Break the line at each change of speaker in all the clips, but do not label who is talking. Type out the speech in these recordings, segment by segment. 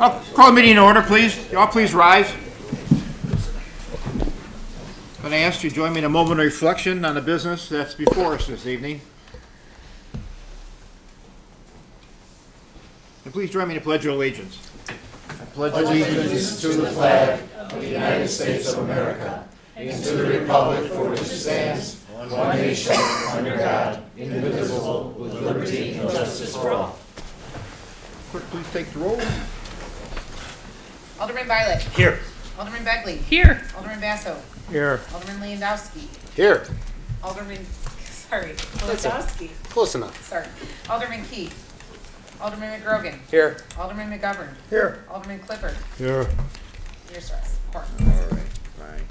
I'll call the meeting in order, please. Y'all please rise. I'm going to ask you to join me in a moment of reflection on the business that's before us this evening. And please join me in the Pledge of Allegiance. I pledge
Allegiance to the flag of the United States of America and to the republic for which it stands, one nation, under God, indivisible, with liberty and justice for all.
Clerk, please take the roll.
Alderman Violet.
Here.
Alderman Begley.
Here.
Alderman Basso.
Here.
Alderman Lewandowski.
Here.
Alderman, Lewandowski.
Close enough.
Sorry. Alderman Key. Alderman McGrogan.
Here.
Alderman McGovern.
Here.
Alderman Clifford.
Here.
Your stress.
All right, fine.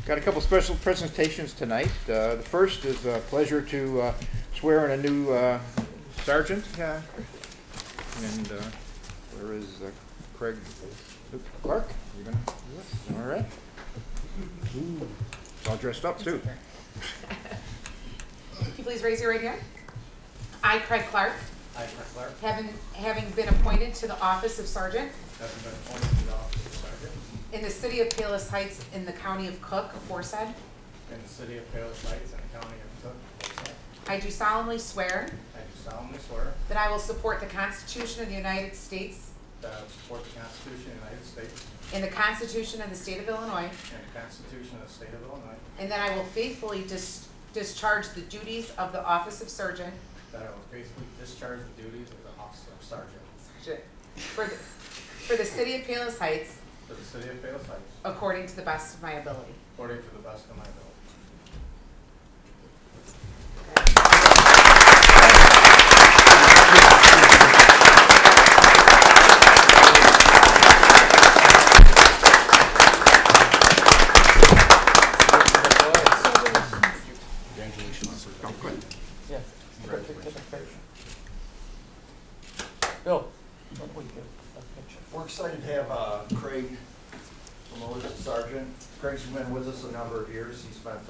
Got a couple special presentations tonight. The first is a pleasure to swear in a new sergeant. And where is Craig Clark? You gonna do it? All right. Ooh, it's all dressed up too.
Can you please raise your right hand? I, Craig Clark,
I, Craig Clark,
having been appointed to the office of sergeant
having been appointed to the office of sergeant
in the city of Palos Heights in the county of Cook, aforesaid,
in the city of Palos Heights and the county of Cook, aforesaid,
I do solemnly swear
I do solemnly swear
that I will support the Constitution of the United States
that I will support the Constitution of the United States
and the Constitution of the state of Illinois,
and the Constitution of the state of Illinois,
and that I will faithfully discharge the duties of the office of sergeant
that I will faithfully discharge the duties of the office of sergeant
for the city of Palos Heights
for the city of Palos Heights
according to the best of my ability.
according to the best of my ability.
Bill, we're excited to have Craig promoted to sergeant. Craig's been with us a number of years. He spent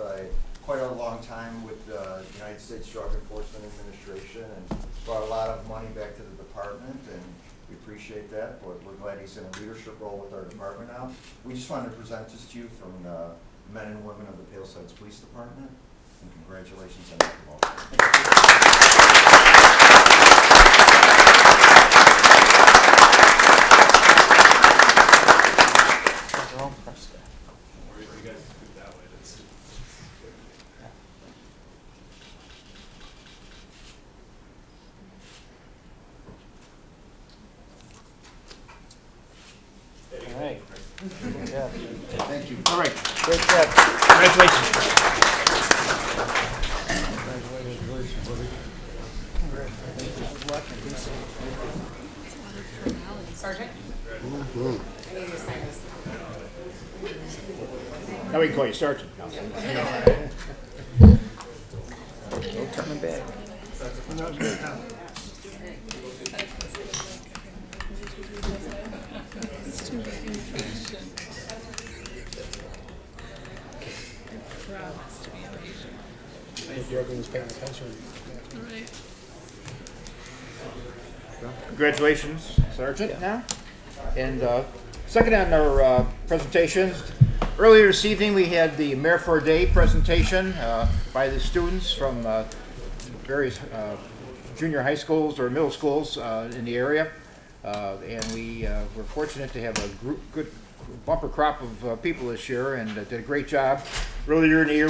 quite a long time with the United States Drug Enforcement Administration and brought a lot of money back to the department, and we appreciate that. But we're glad he's in a leadership role with our department now. We just wanted to present this to you from the men and women of the Palos Heights Police Department, and congratulations on the promotion.
All right. Yeah.
Thank you.
All right.
Great job.
Congratulations.
Sergeant? I need you to sign this.
Now we can call you sergeant.
No coming back.
Everyone's paying attention.
Congratulations, Sergeant, now. And second on our presentations, earlier this evening we had the Mayor for a Day presentation by the students from various junior high schools or middle schools in the area. And we were fortunate to have a good bumper crop of people this year, and did a great job. Earlier in the year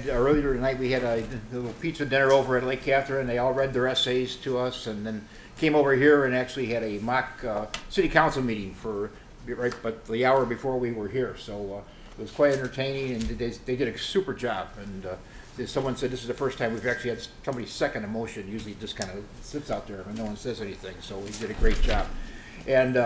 earlier tonight we had a little pizza dinner over at Lake Catherine. They all read their essays to us, and then came over here and actually had a mock city council meeting but the hour before we were here. So it was quite entertaining, and they did a super job. And someone said this is the first time we've actually had somebody second a motion. Usually it just kind of sits out there and no one says anything. So we did a great job. And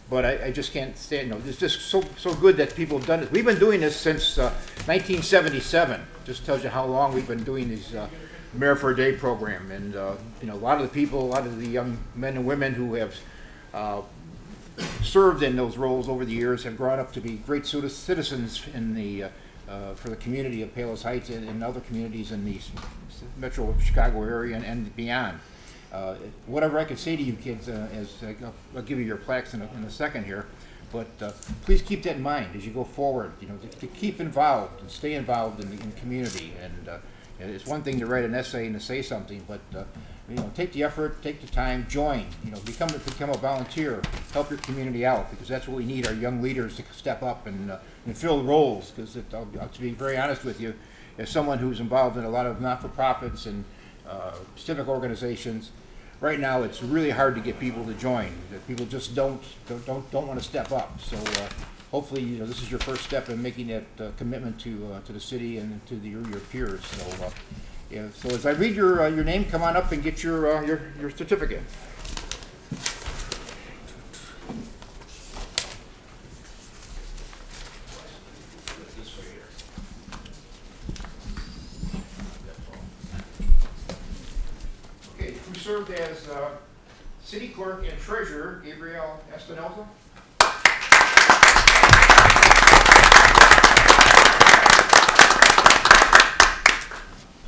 but I just can't stand, it's just so good that people have done it. We've been doing this since 1977. Just tells you how long we've been doing these Mayor for a Day program. And a lot of the young men and women who have served in those roles over the years have grown up to be great citizens in the for the community of Palos Heights and other communities in the metro Chicago area and beyond. Whatever I can say to you kids, I'll give you your plaques in a second here, but please keep that in mind as you go forward. You know, to keep involved and stay involved in the community. And it's one thing to write an essay and to say something, but you know, take the effort, take the time, join. You know, become a volunteer, help your community out, because that's what we need, our young leaders to step up and fill roles. Because to be very honest with you, as someone who's involved in a lot of not-for-profits and civic organizations, right now it's really hard to get people to join. People just don't want to step up. So hopefully, you know, this is your first step in making that commitment to the city and to your peers. So yeah. So as I read your name, come on up and get your certificate. Served as city clerk and treasurer, Gabriel Espinoza.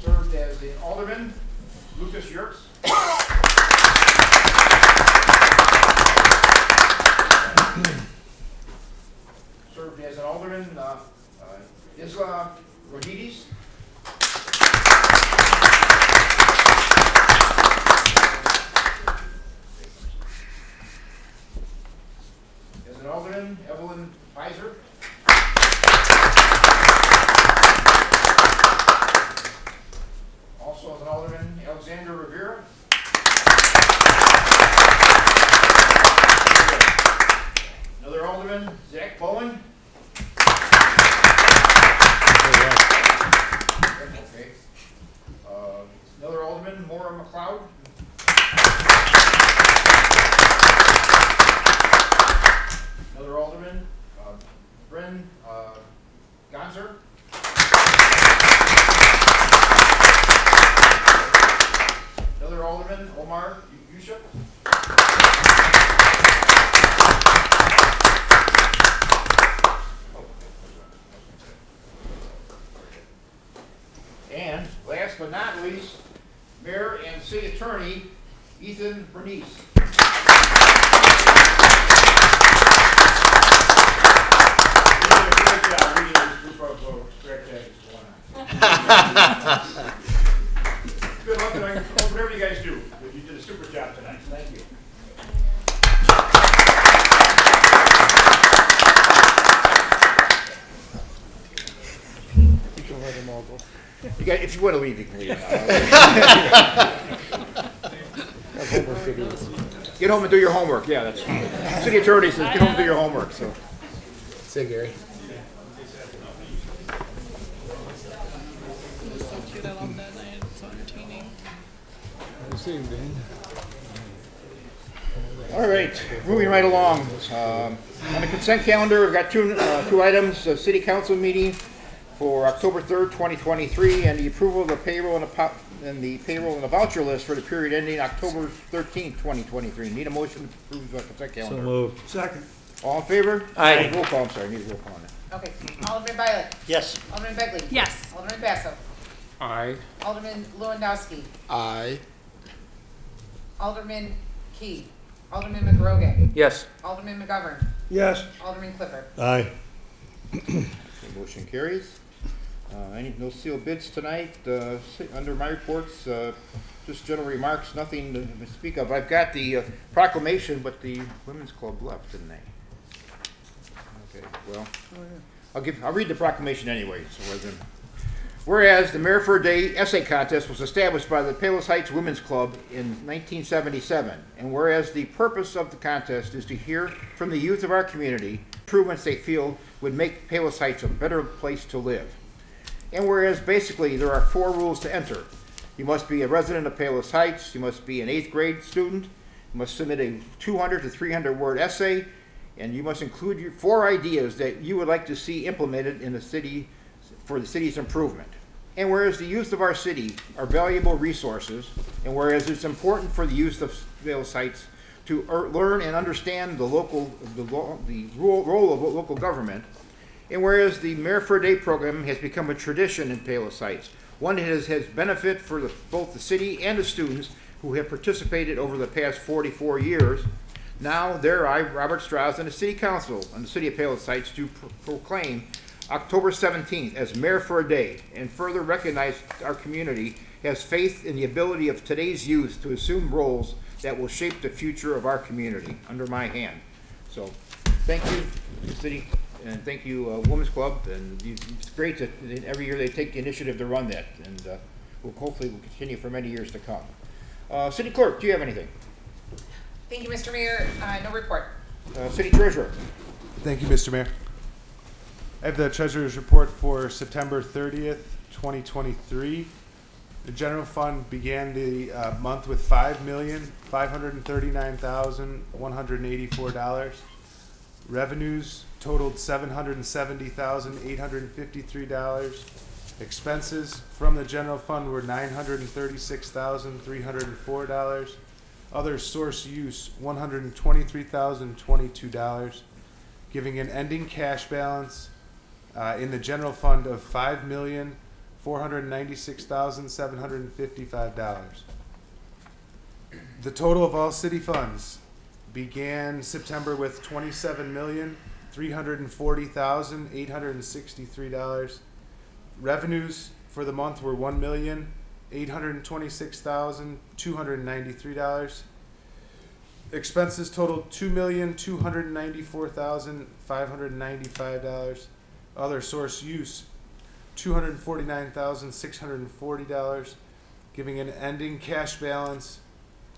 Served as the alderman, Lucas Yerkes. Served as an alderman, Isla Rodides. Alderman, Evelyn Pfizer. Also as an alderman, Alexander Rivera. Another alderman, Zach Bowen. Okay. Another alderman, Maura McLeod. Another alderman, Bren Gonzer. Another alderman, Omar Yusuf. And last but not least, Mayor and City Attorney Ethan Bernice. Good luck on whatever you guys do. You did a super job tonight. Thank you.
You can let them all go.
You guys, if you want to leave, you can leave. Get home and do your homework. Yeah, that's city attorney says get home and do your homework. So.
Say, Gary.
So cute, I love that. It's so entertaining.
All right, moving right along. On the consent calendar, we've got two items: a city council meeting for October 3rd, 2023, and the approval of the payroll and the voucher list for the period ending October 13th, 2023. Need a motion to approve the consent calendar.
So moved.
Second.
All in favor?
Aye.
Roll call. I'm sorry, I need a roll call on that.
Okay, Alderman Violet.
Yes.
Alderman Begley.
Yes.
Alderman Basso.
Aye.
Alderman Lewandowski.
Aye.
Alderman Key. Alderman McRogan.
Yes.
Alderman McGovern.
Yes.
Alderman Clifford.
Aye.
Okay, motion carries. No sealed bids tonight. Under my reports, just general remarks, nothing to speak of. I've got the proclamation, but the Women's Club left, didn't they? Okay, well, I'll read the proclamation anyway. So whereas the Mayor for a Day essay contest was established by the Palos Heights Women's Club in 1977, and whereas the purpose of the contest is to hear from the youth of our community improvements they feel would make Palos Heights a better place to live. And whereas basically there are 4 rules to enter. You must be a resident of Palos Heights, you must be an 8th grade student, you must submit a 200 to 300 word essay, and you must include your 4 ideas that you would like to see implemented in the city for the city's improvement. And whereas the youth of our city are valuable resources, and whereas it's important for the youth of Palos Heights to learn and understand the role of local government, and whereas the Mayor for a Day program has become a tradition in Palos Heights, one that has benefit for both the city and the students who have participated over the past 44 years. Now, there I, Robert Strauss, and the City Council and the City of Palos Heights do proclaim October 17th as Mayor for a Day, and further recognize our community has faith in the ability of today's youth to assume roles that will shape the future of our community under my hand. So, thank you, City, and thank you, Women's Club, and it's great that every year they take the initiative to run that, and hopefully will continue for many years to come. City Clerk, do you have anything?
Thank you, Mr. Mayor. No report.
City Treasurer.
Thank you, Mr. Mayor. I have the Treasurer's report for September 30th, 2023. The general fund began the month with $5,539,184. Revenues totaled $770,853. Expenses from the general fund were $936,304. Other source use, $123,022, giving an ending cash balance in the general fund of $5,496,755. The total of all city funds began September with $27,340,863. Revenues for the month were $1,826,293. Expenses totaled $2,294,595. Other source use $249,640, giving an ending cash balance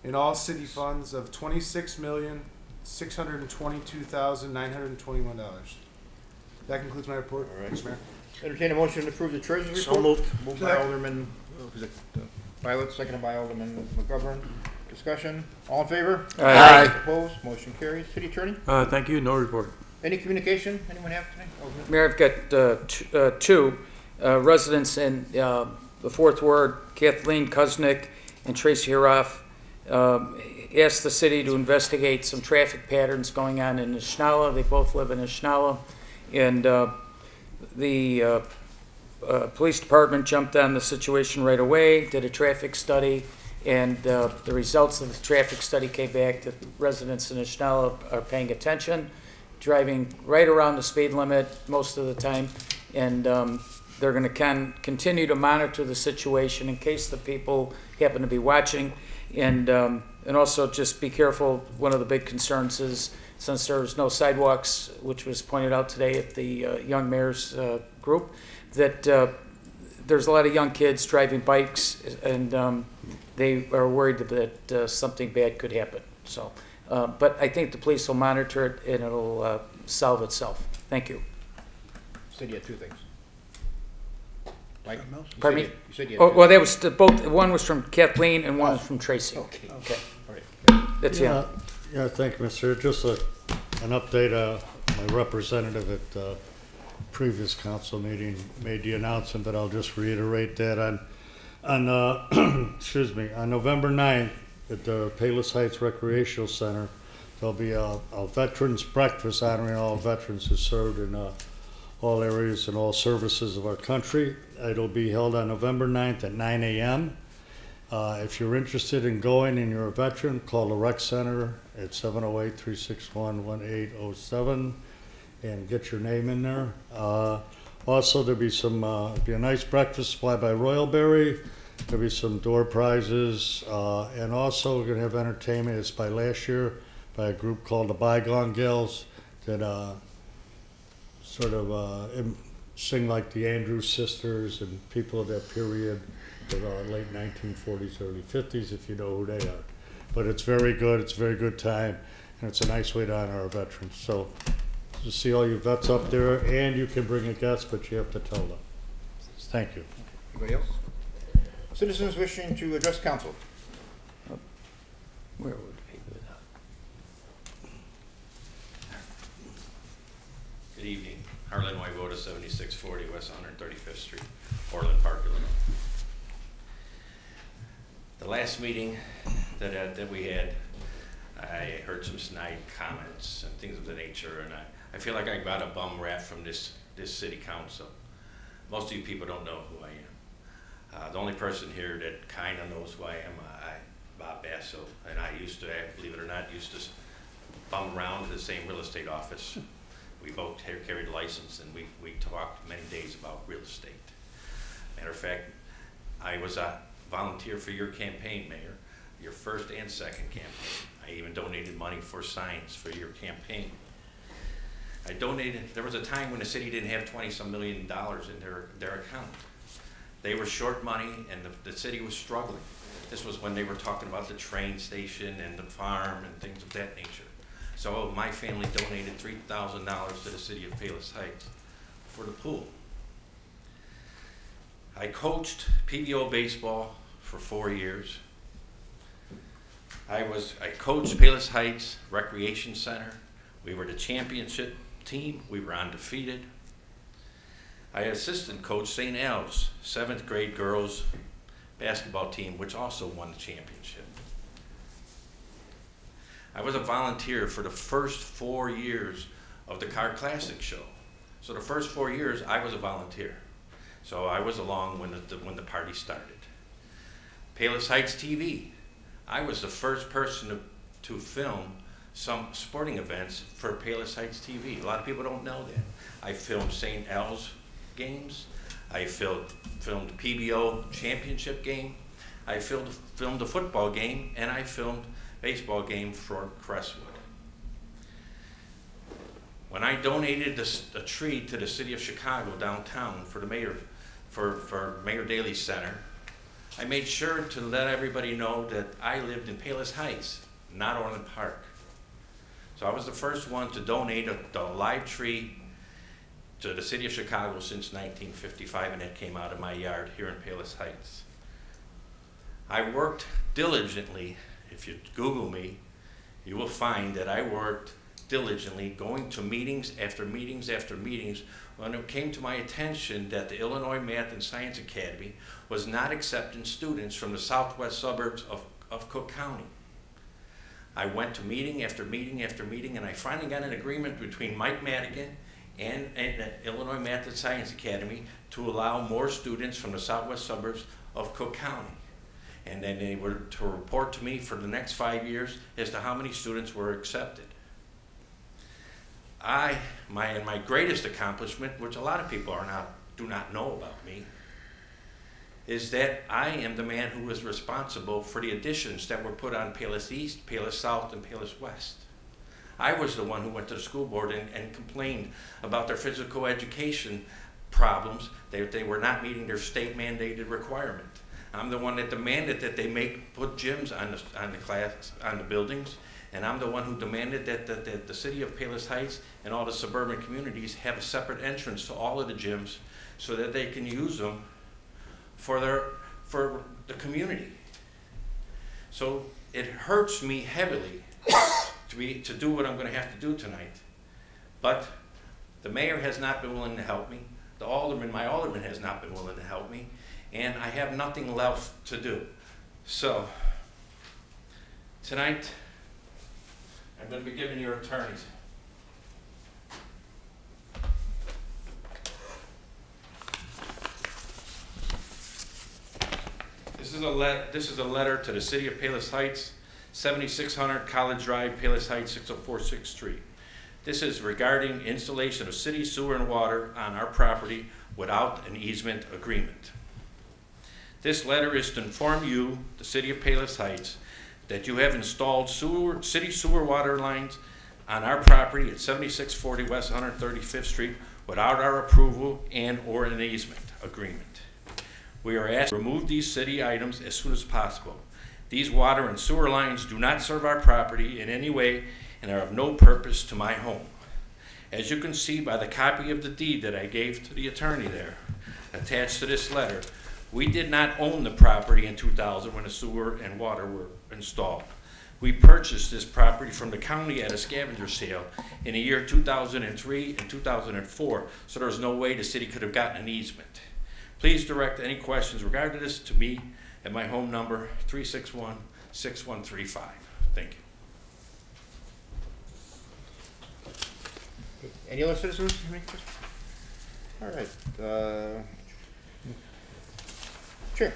in all city funds of $26,622,921. That concludes my report.
All right.
Mr. Mayor.
Entertain a motion to approve the Treasurer's
So
report.
moved.
Moved by Alderman Violet, seconded by Alderman McGovern. Discussion. All in favor?
Aye.
Opposed? Motion carries. City Attorney?
Thank you, no report.
Any communication anyone have tonight? Alderman?
Mayor, I've got two residents in the Fourth Ward, Kathleen Kuznick and Tracy Hiroff, asked the city to investigate some traffic patterns going on in Nishnala. They both live in Nishnala, and the police department jumped on the situation right away, did a traffic study, and the results of the traffic study came back that residents in Nishnala are paying attention, driving right around the speed limit most of the time, and they're going to continue to monitor the situation in case the people happen to be watching, and also just be careful. One of the big concerns is, since there's no sidewalks, which was pointed out today at the Young Mayor's group, that there's a lot of young kids driving bikes, and they are worried that something bad could happen. So, but I think the police will monitor it, and it'll solve itself. Thank you.
Said you had two things. Mike?
Pardon me?
You said you had
Oh,
two.
well, that was both. One was from Kathleen, and one was from Tracy.
Okay.
Okay,
All right.
that's
Yeah, yeah, thank you, Mr. Just an update, my representative at previous council meeting made the announcement, but I'll just reiterate that on excuse me, on November 9th at the Palos Heights Recreational Center, there'll be a veterans breakfast honoring all veterans who served in all areas and all services of our country. It'll be held on November 9th at 9 a.m. If you're interested in going and you're a veteran, call the rec center at 708-361-1807 and get your name in there. Also, there'll be be a nice breakfast supplied by Royal Berry. There'll be some door prizes, and also we're gonna have entertainment. It's by last year by a group called the Bygone Gals that sing like the Andrews Sisters and people of that period, the late 1940s, early 50s, if you know who they are. But it's very good. It's a very good time, and it's a nice way to honor our veterans. So to see all you vets up there, and you can bring a guest, but you have to tell them. Thank you.
Anybody else? Citizens wishing to address council.
Where would it be with that?
Good evening. Harlan Wayvoda, 7640 West 135th Street, Orland Park, Illinois. The last meeting that we had, I heard some snide comments and things of the nature, and I feel like I got a bum rap from this city council. Most of you people don't know who I am. The only person here that kind of knows who I am, Bob Bob Basso, and I used to, believe it or not, used to bum around to the same real estate office. We both carried a license, and we talked many days about real estate. Matter of fact, I was a volunteer for your campaign, Mayor, your first and second campaign. I even donated money for signs for your campaign. I donated, there was a time when the city didn't have 20-some million in their account. They were short money, and the city was struggling. This was when they were talking about the train station and the farm and things of that nature. So my family donated $3,000 to the city of Palos Heights for the pool. I coached PBO baseball for 4 years. I coached Palos Heights Recreation Center. We were the championship team. We were undefeated. I assistant coached St. Al's 7th grade girls basketball team, which also won the championship. I was a volunteer for the first 4 years of the Car Classic show. So the first 4 years, I was a volunteer. So I was along when the party started. Palos Heights TV. I was the first person to film some sporting events for Palos Heights TV. A lot of people don't know that. I filmed St. Al's games. I filmed PBO championship game. I filmed a football game, and I filmed baseball game for Crestwood. When I donated a tree to the city of Chicago downtown for the mayor, for Mayor Daley's center, I made sure to let everybody know that I lived in Palos Heights, not Orland Park. So I was the first one to donate a live tree to the city of Chicago since 1955, and it came out of my yard here in Palos Heights. I worked diligently. If you Google me, you will find that I worked diligently, going to meetings after meetings after meetings, when it came to my attention that the Illinois Math and Science Academy was not accepting students from the southwest suburbs of Cook County. I went to meeting after meeting after meeting, and I finally got an agreement between Mike Madigan and the Illinois Math and Science Academy to allow more students from the southwest suburbs of Cook County. And then they were to report to me for the next 5 years as to how many students were accepted. My greatest accomplishment, which a lot of people do not know about me, is that I am the man who was responsible for the additions that were put on Palos East, Palos South, and Palos West. I was the one who went to the school board and complained about their physical education problems. They were not meeting their state mandated requirement. I'm the one that demanded that they put gyms on the buildings, and I'm the one who demanded that the city of Palos Heights and all the suburban communities have a separate entrance to all of the gyms so that they can use them for the community. So it hurts me heavily to do what I'm going to have to do tonight. But the mayor has not been willing to help me. My alderman has not been willing to help me. And I have nothing left to do. So tonight, I'm going to be giving your attorneys. This is a letter to the city of Palos Heights, 7600 College Drive, Palos Heights, 6046th Street. This is regarding installation of city sewer and water on our property without an easement agreement. This letter is to inform you, the city of Palos Heights, that you have installed city sewer water lines on our property at 7640 West 135th Street without our approval and/or an easement agreement. We are asked to remove these city items as soon as possible. These water and sewer lines do not serve our property in any way and are of no purpose to my home. As you can see by the copy of the deed that I gave to the attorney there, attached to this letter, we did not own the property in 2000 when the sewer and water were installed. We purchased this property from the county at a scavenger sale in the year 2003 and 2004, so there was no way the city could have gotten an easement. Please direct any questions regarding this to me at my home number, 361-6135. Thank you.
Any other citizens? All right. Chair,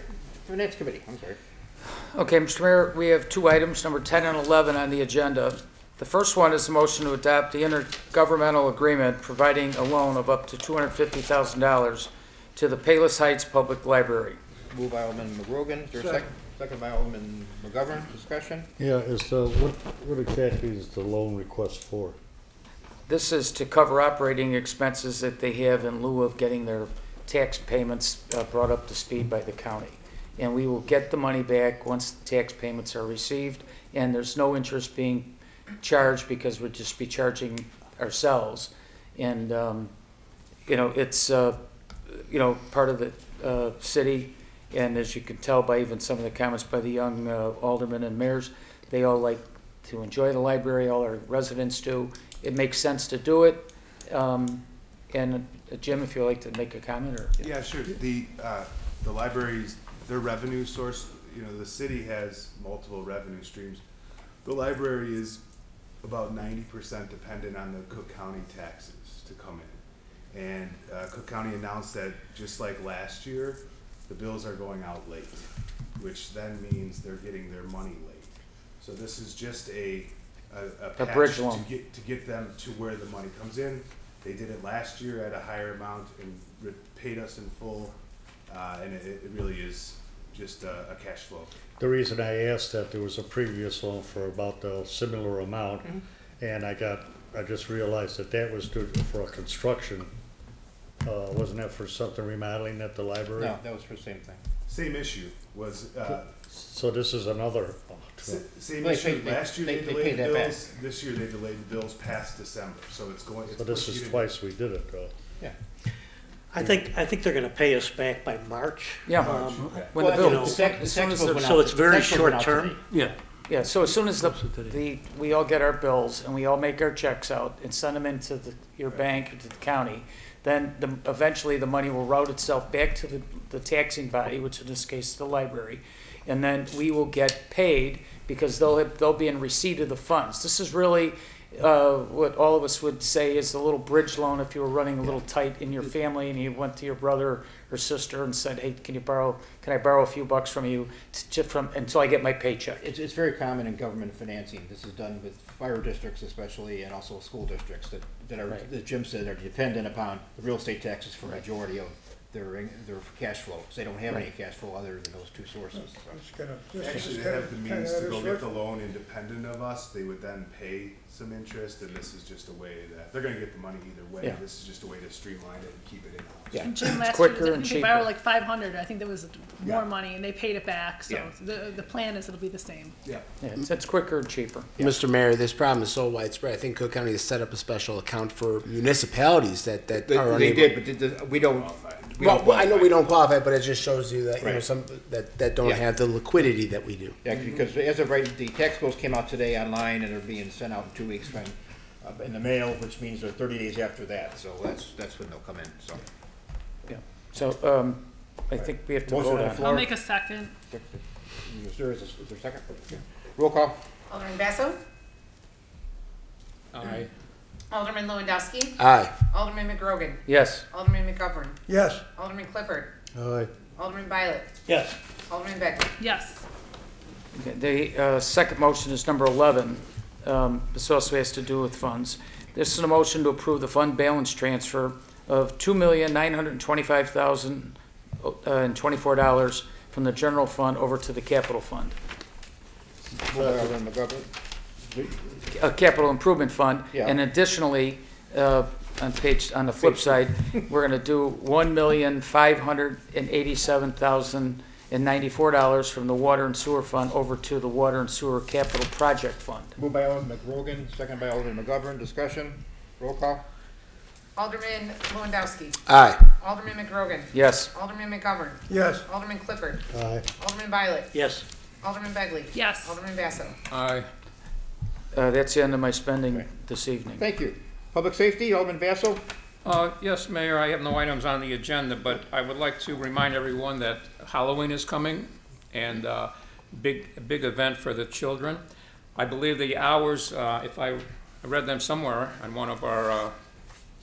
Finance Committee, I'm sorry.
Okay, Mr. Mayor, we have two items, number 10 and 11 on the agenda. The first one is the motion to adopt the intergovernmental agreement providing a loan of up to $250,000 to the Palos Heights Public Library.
Moved by Alderman McGrogan. Is there a second? Second by Alderman McGovern. Discussion?
Yeah, what exactly is the loan request for?
This is to cover operating expenses that they have in lieu of getting their tax payments brought up to speed by the county. And we will get the money back once the tax payments are received, and there's no interest being charged because we'd just be charging ourselves. And, it's, part of the city, and as you can tell by even some of the comments by the young aldermen and mayors, they all like to enjoy the library, all our residents do. It makes sense to do it. And Jim, if you'd like to make a comment, or?
Yeah, sure. The libraries, their revenue source, the city has multiple revenue streams. The library is about 90% dependent on the Cook County taxes to come in. And Cook County announced that just like last year, the bills are going out late, which then means they're getting their money late. So this is just a patch
bridge loan
to get them to where the money comes in. They did it last year at a higher amount and paid us in full, and it really is just a cash flow.
The reason I asked that, there was a previous loan for about a similar amount, and I just realized that was due for a construction. Wasn't that for something remodeling at the library?
No, that was for the same thing.
Same issue was.
So this is another.
Same
They
issue.
paid-
Last year
they
they
paid
delayed the
that back.
bills. This year they delayed the bills past December. So it's going.
So this is twice we did it, though.
Yeah.
I think they're gonna pay us back by March.
Yeah.
Okay.
When the
Well,
bill,
the tax bills went out-
So it's very
tax bills went out
short term?
today.
Yeah.
yeah, so as soon as we all get our bills and we all make our checks out and send them into your bank or to the county, then eventually the money will route itself back to the taxing body, which in this case is the library, and then we will get paid because they'll be in receipt of the funds. This is really what all of us would say is a little bridge loan if you were running a little tight in your family and you went to your brother or sister and said, hey, can I borrow a few bucks from you until I get my paycheck?
It's very common in government financing. This is done with fire districts especially, and also school districts that are,
Right.
as Jim said, are dependent upon the real estate taxes for a majority of their cash flow. So they don't have any cash flow other than those two sources. So.
Actually, they have the means to go get the loan independent of us. They would then pay some interest, and this is just a way that they're going to get the money either way.
Yeah.
This is just a way to streamline it and keep it in house.
Yeah.
And Jim, last
quicker
year,
and
they
cheaper.
borrowed like 500. I think there was more
Yeah.
money, and they paid it back. So
Yeah.
the plan is it'll be the same.
Yeah.
Yeah, it's quicker and cheaper.
Mr. Mayor, this problem is so widespread. I think Cook County has set up a special account for municipalities that are
They
unable.
did, but we don't.
Well, I know we don't qualify, but it just shows you that
Right.
some that don't
Yeah.
have the liquidity that we do.
Yeah, because as of right, the tax bills came out today online and are being sent out in 2 weeks from, in the mail, which means they're 30 days after that. So that's when they'll come in. So.
Yeah. So I think we have to
Motion
vote
on the
on it.
floor.
I'll make a second.
Is there a second? Okay. Roll call.
Alderman Basso?
Aye.
Alderman Lewandowski?
Aye.
Alderman McGrogan?
Yes.
Alderman McGovern?
Yes.
Alderman Clifford?
Aye.
Alderman Violet?
Yes.
Alderman Begley?
Yes.
Okay, the second motion is number 11. This also has to do with funds. This is a motion to approve the fund balance transfer of $2,925,024 from the general fund over to the capital fund.
Moved by Alderman McGovern.
Capital improvement fund.
Yeah.
And additionally, on the flip side, we're going to do $1,587,094 from the water and sewer fund over to the water and sewer capital project fund.
Moved by Alderman McGrogan, second by Alderman McGovern. Discussion. Roll call.
Alderman Lewandowski?
Aye.
Alderman McGrogan?
Yes.
Alderman McGovern?
Yes.
Alderman Clifford?
Aye.
Alderman Violet?
Yes.
Alderman Begley?
Yes.
Alderman Basso?
Aye.
That's the end of my spending
Okay.
this evening.
Thank you. Public safety, Alderman Basso.
Yes, Mayor, I have no items on the agenda, but I would like to remind everyone that Halloween is coming and a big event for the children. I believe the hours, if I read them somewhere on one of our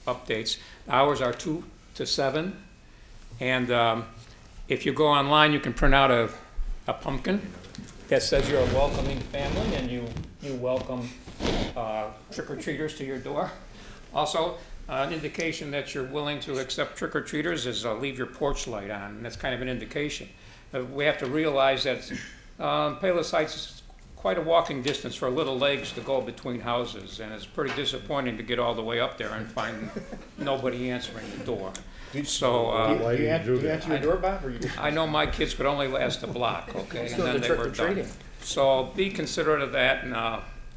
updates, the hours are 2 to 7. And if you go online, you can print out a pumpkin that says you're a welcoming family and you welcome trick-or-treaters to your door. Also, an indication that you're willing to accept trick-or-treaters is leave your porch light on, and that's kind of an indication. We have to realize that Palos Heights is quite a walking distance for little legs to go between houses, and it's pretty disappointing to get all the way up there and find nobody answering the door. So,
Do you answer your door, Bob, or you just?
I know my kids could only last a block, okay, and
Still
then
the
they were done.
trick-or-treating.
So be considerate of that and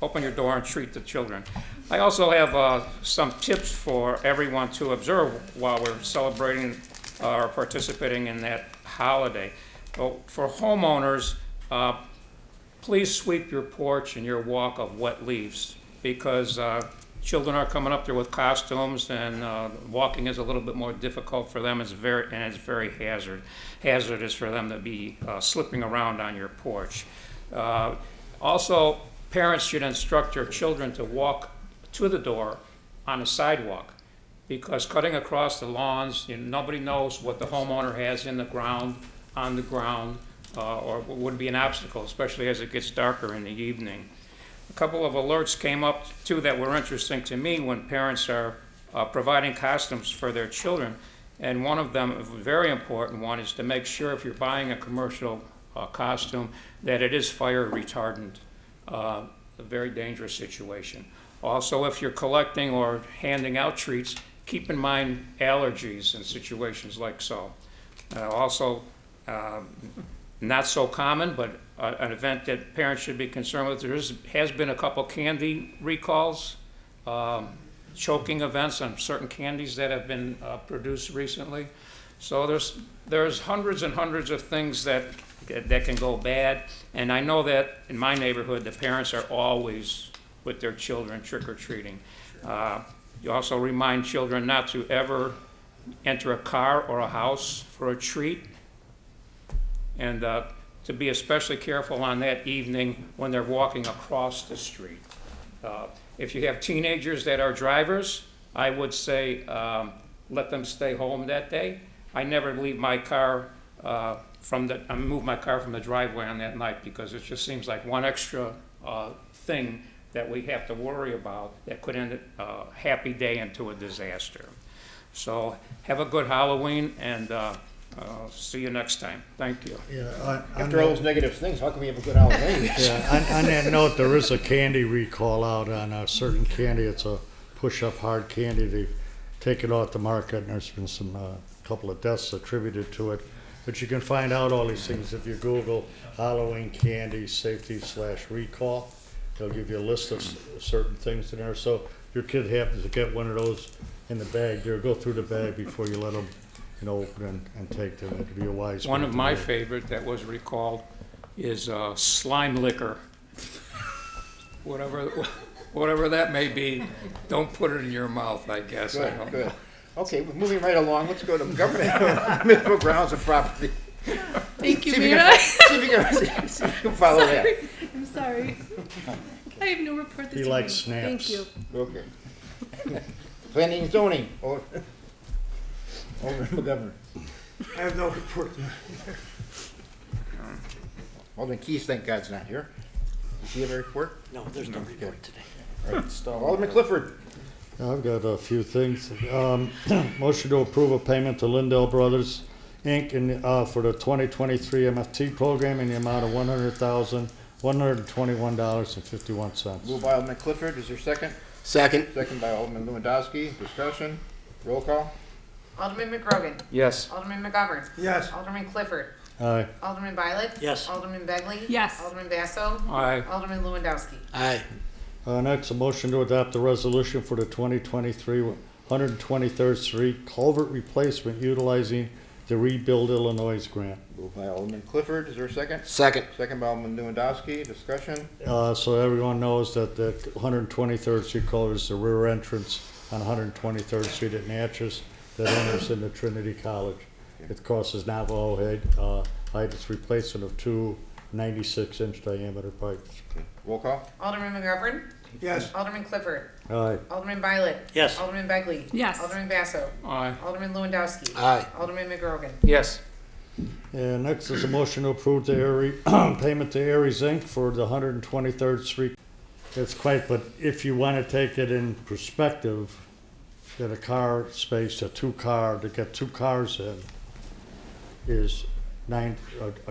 open your door and treat the children. I also have some tips for everyone to observe while we're celebrating or participating in that holiday. So for homeowners, please sweep your porch and your walk of wet leaves, because children are coming up there with costumes, and walking is a little bit more difficult for them. It's very hazardous for them to be slipping around on your porch. Also, parents should instruct their children to walk to the door on a sidewalk, because cutting across the lawns, nobody knows what the homeowner has in the ground, on the ground, or would be an obstacle, especially as it gets darker in the evening. A couple of alerts came up too that were interesting to me when parents are providing costumes for their children, and one of them, a very important one, is to make sure if you're buying a commercial costume that it is fire retardant. A very dangerous situation. Also, if you're collecting or handing out treats, keep in mind allergies in situations like so. Also, not so common, but an event that parents should be concerned with. There has been a couple candy recalls, choking events on certain candies that have been produced recently. So there's hundreds and hundreds of things that can go bad. And I know that in my neighborhood, the parents are always with their children trick-or-treating. You also remind children not to ever enter a car or a house for a treat, and to be especially careful on that evening when they're walking across the street. If you have teenagers that are drivers, I would say let them stay home that day. I never leave my car move my car from the driveway on that night, because it just seems like one extra thing that we have to worry about that could end a happy day into a disaster. So have a good Halloween, and see you next time. Thank you.
Yeah,
After all those negative things, how can we have a good Halloween?
yeah, on that note, there is a candy recall out on a certain candy. It's a push-up hard candy. They've taken it off the market, and there's been some couple of deaths attributed to it. But you can find out all these things if you Google Halloween candy safety/recall. They'll give you a list of certain things in there. So if your kid happens to get one of those in the bag, there, go through the bag before you let them, open and take them. It could be a wise.
One of my favorite that was recalled is slime liquor. Whatever that may be, don't put it in your mouth, I guess. I don't
Good.
know.
Okay, we're moving right along. Let's go to government, municipal grounds and property.
Thank you,
See if you
Mayor.
can- see if you can follow that.
Sorry. I'm sorry. I have no report this
He
evening.
likes snaps.
Thank you.
Okay. Planning and zoning. Over to the governor.
I have no report.
Alderman Keys, thank God's not here. Does he have a report?
No, there's no report today.
All right. Alderman Clifford.
I've got a few things. Motion to approve a payment to Lindell Brothers, Inc. For the 2023 MFT program in the amount of $100,121.51.
Moved by Alderman Clifford. Is there a second?
Second.
Second by Alderman Lewandowski. Discussion. Roll call.
Alderman McGrogan.
Yes.
Alderman McGovern.
Yes.
Alderman Clifford.
Aye.
Alderman Violet.
Yes.
Alderman Begley.
Yes.
Alderman Basso.
Aye.
Alderman Lewandowski.
Aye.
Next, a motion to adopt the resolution for the 2023 123rd Street culvert replacement utilizing the Rebuild Illinois grant.
Moved by Alderman Clifford. Is there a second?
Second.
Second by Alderman Lewandowski. Discussion.
So everyone knows that the 123rd Street culvert is the rear entrance on 123rd Street at Natchez that enters into Trinity College. It costs Navajo height its replacement of two 96-inch diameter pipes.
Roll call.
Alderman McGovern.
Yes.
Alderman Clifford.
Aye.
Alderman Violet.
Yes.
Alderman Begley.
Yes.
Alderman Basso.
Aye.
Alderman Lewandowski.
Aye.
Alderman McGrogan.
Yes.
And next is a motion to approve the payment to Aries Inc. for the 123rd Street. It's quite, but if you want to take it in perspective, that a car space, to get two cars in is a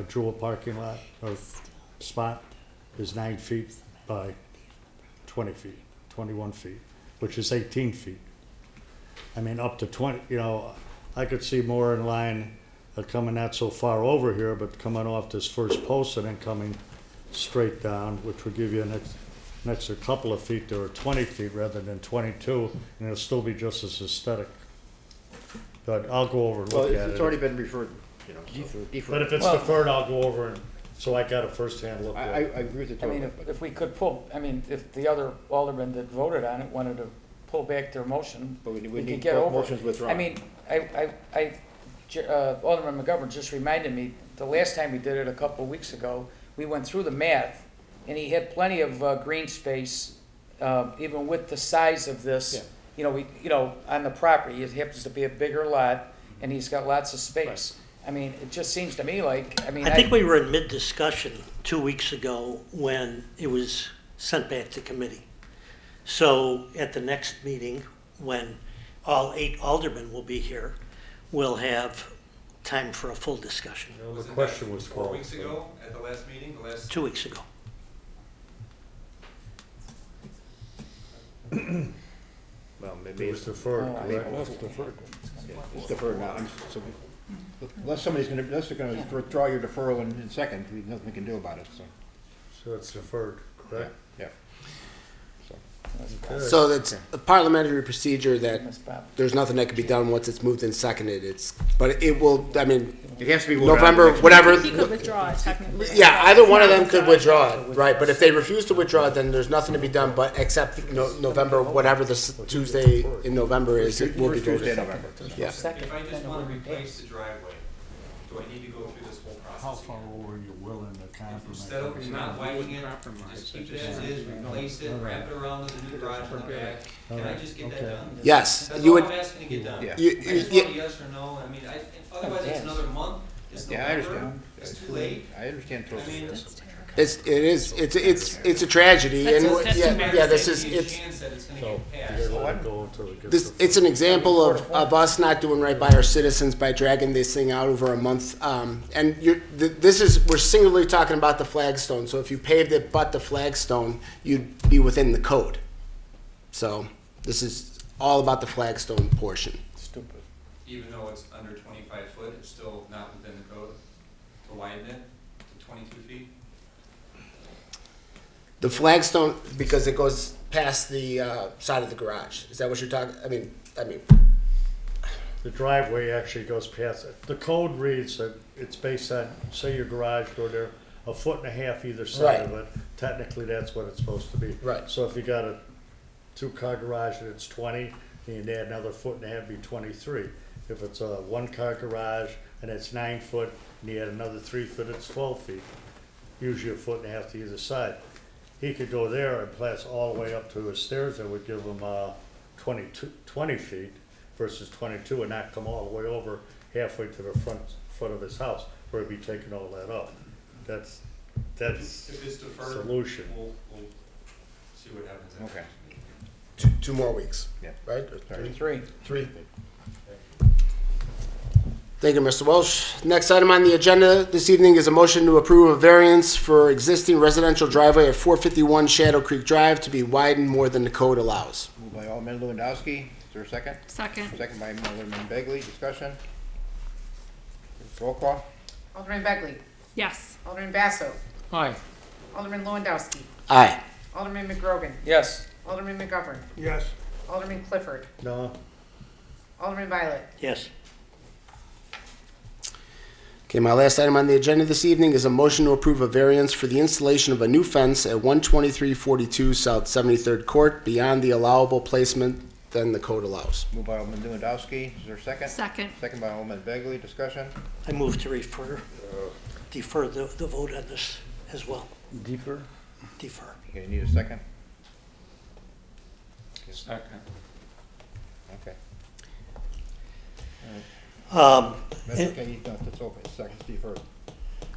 dual parking lot or spot is 9 feet by 20 feet, 21 feet, which is 18 feet. I mean, up to 20, I could see more in line coming not so far over here, but coming off this first post and then coming straight down, which would give you an extra couple of feet there, or 20 feet rather than 22, and it'll still be just as aesthetic. But I'll go over and
Well,
look at it.
it's already been referred, deferred.
But if it's deferred, I'll go over and, so I got a first-hand look
I
at it.
agree with the
I
two
mean,
of them.
if we could pull, if the other aldermen that voted on it wanted to pull back their motion,
But we
we
need
could get
both
over.
motions withdrawn.
I mean, Alderman McGovern just reminded me, the last time we did it a couple of weeks ago, we went through the math, and he had plenty of green space, even with the size of this. On the property, it happens to be a bigger lot, and he's got lots of space. I mean, it just seems to me like,
I think we were in mid-discussion 2 weeks ago when it was sent back to committee. So at the next meeting, when all 8 aldermen will be here, we'll have time for a full discussion.
The question was
4 weeks ago at the last meeting,
2 weeks ago.
Well, maybe
It was deferred,
Oh,
correct?
it's deferred now. Unless unless they're gonna withdraw your deferral in second, there's nothing we can do about it, so.
So it's deferred, correct?
Yeah.
Okay.
So that's a parliamentary procedure that there's nothing that can be done once it's moved and seconded. But it will, I mean,
It has to be voted on
November,
next
whatever.
He could withdraw it technically.
Yeah, either one of them could withdraw it, right? But if they refuse to withdraw it, then there's nothing to be done but except November, whatever the Tuesday in November is, it will be
First Tuesday in
voted.
November.
Yeah.
If I just want to replace the driveway, do I need to go through this whole process?
How far over are you willing to compromise?
Instead of not widening it, just keep it as is, replace it, wrap it around with a new garage in the back. Can I just get that done?
Yes,
That's
you
all
would.
I'm asking to get done.
Yeah.
You,
I just
you,
want a yes or no. I mean, otherwise it's another month. It's
Yeah, I
November.
understand.
It's too late.
I understand
I mean,
totally.
it's a tragedy, and yeah, this is
There's a
it's.
chance that it's gonna
So,
get
you're
passed.
gonna let it go until it gets.
This, it's an example of us not doing right by our citizens by dragging this thing out over a month. And we're singularly talking about the flagstone. So if you paved it but the flagstone, you'd be within the code. So this is all about the flagstone portion.
Stupid.
Even though it's under 25 foot, it's still not within the code to widen it to 22 feet?
The flagstone, because it goes past the side of the garage. Is that what you're talking? I mean,
The driveway actually goes past it. The code reads that it's based on, say your garage door there, 1.5 feet either side of it. Technically, that's what it's supposed to be.
Right.
So if you got a 2-car garage and it's 20, then you add another 1.5 feet, be 23. If it's a 1-car garage and it's 9 foot, and you add another 3 foot, it's 12 feet. Usually 1.5 to either side. He could go there and pass all the way up to his stairs, that would give him 20 feet versus 22, and not come all the way over halfway to the front of his house, where he'd be taking all that up. That's
If it's deferred,
solution.
we'll see what happens. after
Okay.
this meeting.
2 more weeks.
Yeah.
Right? Or
Sorry.
3.
Thank you, Mr. Welsh. Next item on the agenda this evening is a motion to approve a variance for existing residential driveway at 451 Shadow Creek Drive to be widened more than the code allows.
Moved by Alderman Lewandowski. Is there a second?
Second.
Second by Alderman Begley. Discussion? Roll call?
Alderman Begley.
Yes.
Alderman Basso.
Aye.
Alderman Lewandowski.
Aye.
Alderman McGrogan.
Yes.
Alderman McGovern.
Yes.
Alderman Clifford.
No.
Alderman Violet.
Yes.
Okay, my last item on the agenda this evening is a motion to approve a variance for the installation of a new fence at 12342 South 73rd Court beyond the allowable placement than the code allows.
Moved by Alderman Lewandowski. Is there a second?
Second.
Second by Alderman Begley. Discussion?
I move to defer the vote on this as well.
Deeper.
Defer.
Okay, you need a second?
Second.
Okay. That's okay, that's over, second, deferred.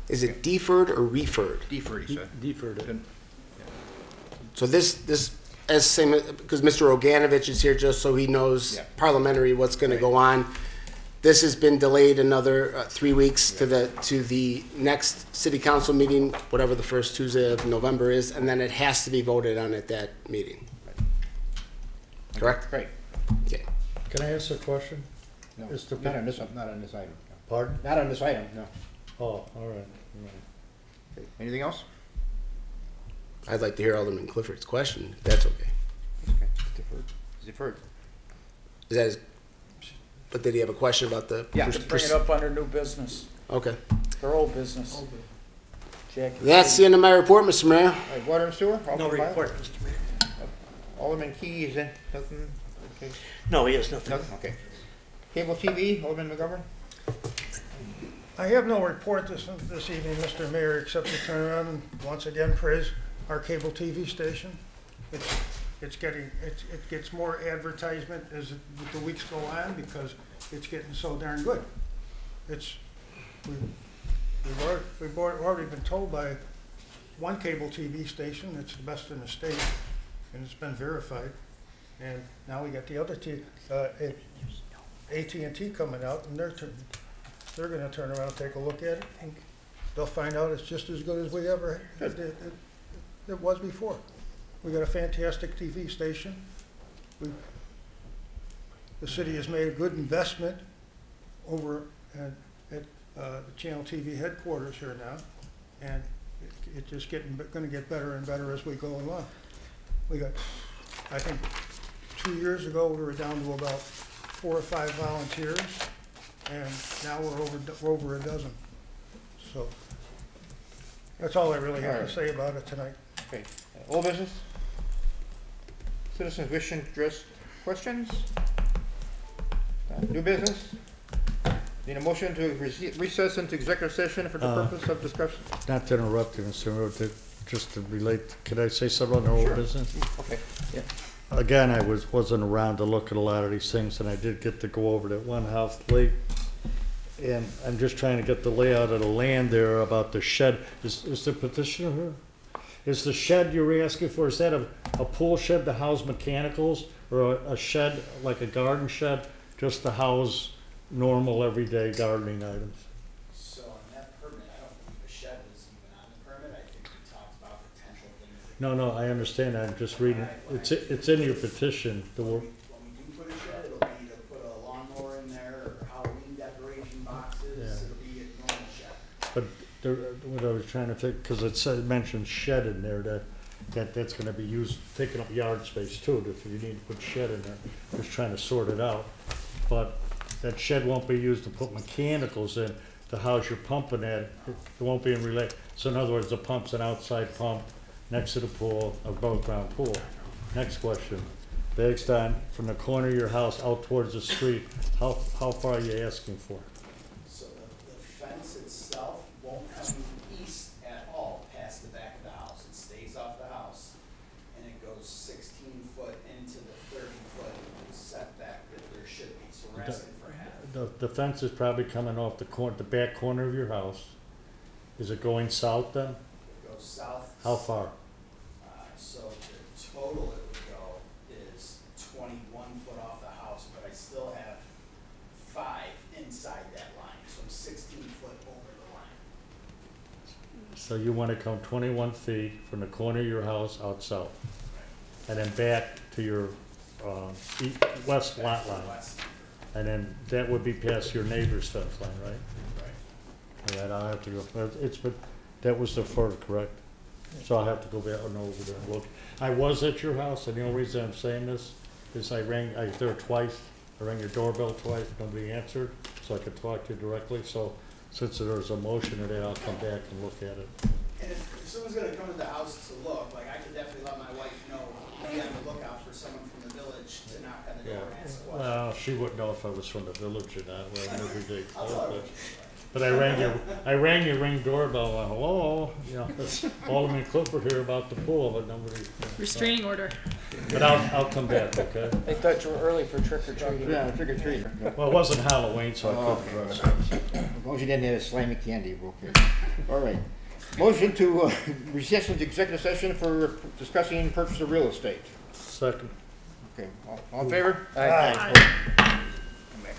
Is it deferred or referred?
Deferred, he said.
Deferred.
So this, as same, because Mr. Oganovich is here just so he knows
Yeah.
parliamentary what's gonna go on. This has been delayed another 3 weeks to the next city council meeting, whatever the first Tuesday of November is, and then it has to be voted on at that meeting. Correct?
Great.
Okay.
Can I ask a question?
No,
Is the-
not on this item, no.
Pardon?
Not on this item, no.
Oh, all right.
Okay. Anything else?
I'd like to hear Alderman Clifford's question, if that's okay.
Okay, deferred. Deferred.
Is that his, but did he have a question about the?
Yeah.
Just bring it up under new business,
Okay.
or old business. Jackie.
That's the end of my report, Mr. Mayor.
All right, water and sewer?
No
Alderman Byle?
report, Mr. Mayor.
Alderman Key is in, nothing, okay,
No, he has nothing.
nothing, okay. Cable TV, Alderman McGovern?
I have no report this evening, Mr. Mayor, except to turn around and once again praise our cable TV station. It gets more advertisement as the weeks go on because it's getting so darn good. We've already been told by one cable TV station it's the best in the state, and it's been verified. And now we got the other AT&T coming out, and they're gonna turn around and take a look at it, and they'll find out it's just as good as we ever, it was before. We got a fantastic TV station. The city has made a good investment over at the Channel TV headquarters here now, and it's just gonna get better and better as we go along. We got, I think, 2 years ago, we were down to about 4 or 5 volunteers, and now we're over a dozen. So that's all I really have to say about it tonight.
Okay, old business? Citizens wishing to address questions? New business? Need a motion to recess into executive session for the purpose of discussion?
Not to interrupt you, Mr. Mayor, just to relate, could I say something on the old business?
Okay.
Again, I wasn't around to look at a lot of these things, and I did get to go over that one house late. And I'm just trying to get the layout of the land there about the shed. Is the petitioner here? Is the shed you're asking for, is that a pool shed to house mechanicals, or a shed, like a garden shed, just to house normal everyday gardening items?
So on that permit, I don't believe a shed was even on the permit. I think we talked about potential things.
No, I understand. I'm just reading. It's in your petition.
When we do put a shed, it'll be to put a lawnmower in there, or Halloween decoration boxes.
Yeah.
It'll be a normal shed.
But what I was trying to think, because it mentioned shed in there, that's gonna be used, taking up yard space too, if you need to put shed in there, just trying to sort it out. But that shed won't be used to put mechanicals in, to house your pump in that, it won't be in relay. So in other words, the pump's an outside pump next to the pool, above ground pool. Next question, based on, from the corner of your house out towards the street, how far are you asking for?
So the fence itself won't come east at all past the back of the house. It stays off the house, and it goes 16 foot into the 30-foot setback that there should be. So we're asking for half.
The fence is probably coming off the back corner of your house. Is it going south then?
It goes south.
How far?
So the total it would go is 21 foot off the house, but I still have 5 inside that line, so I'm 16 foot over the line.
So you want to come 21 feet from the corner of your house out south, and then back to your west lot line, and then that would be past your neighbor's fence line, right?
Right.
All right, I'll have to go. But that was deferred, correct? So I'll have to go back and over there and look. I was at your house, and the only reason I'm saying this is I was there twice. I rang your doorbell twice, nobody answered, so I could talk to you directly. So since there's a motion today, I'll come back and look at it.
And if someone's gonna come to the house to look, like I could definitely let my wife know, be on the lookout for someone from the village to knock on the door and ask a question.
Well, she wouldn't know if I was from the village or not. Well, every day.
I'll tell her.
But I rang your ring doorbell. And hello, Alderman Clifford here about the pool, but nobody.
Restraining order.
But I'll come back, okay?
They thought you were early for trick or treating.
Yeah, trick or treat.
Well, it wasn't Halloween, so I couldn't dress up.
As long as you didn't have slimy candy, we're okay. All right. Motion to recess into executive session for discussing purchase of real estate.
Second.
Okay, all in favor?
Aye.
Come back.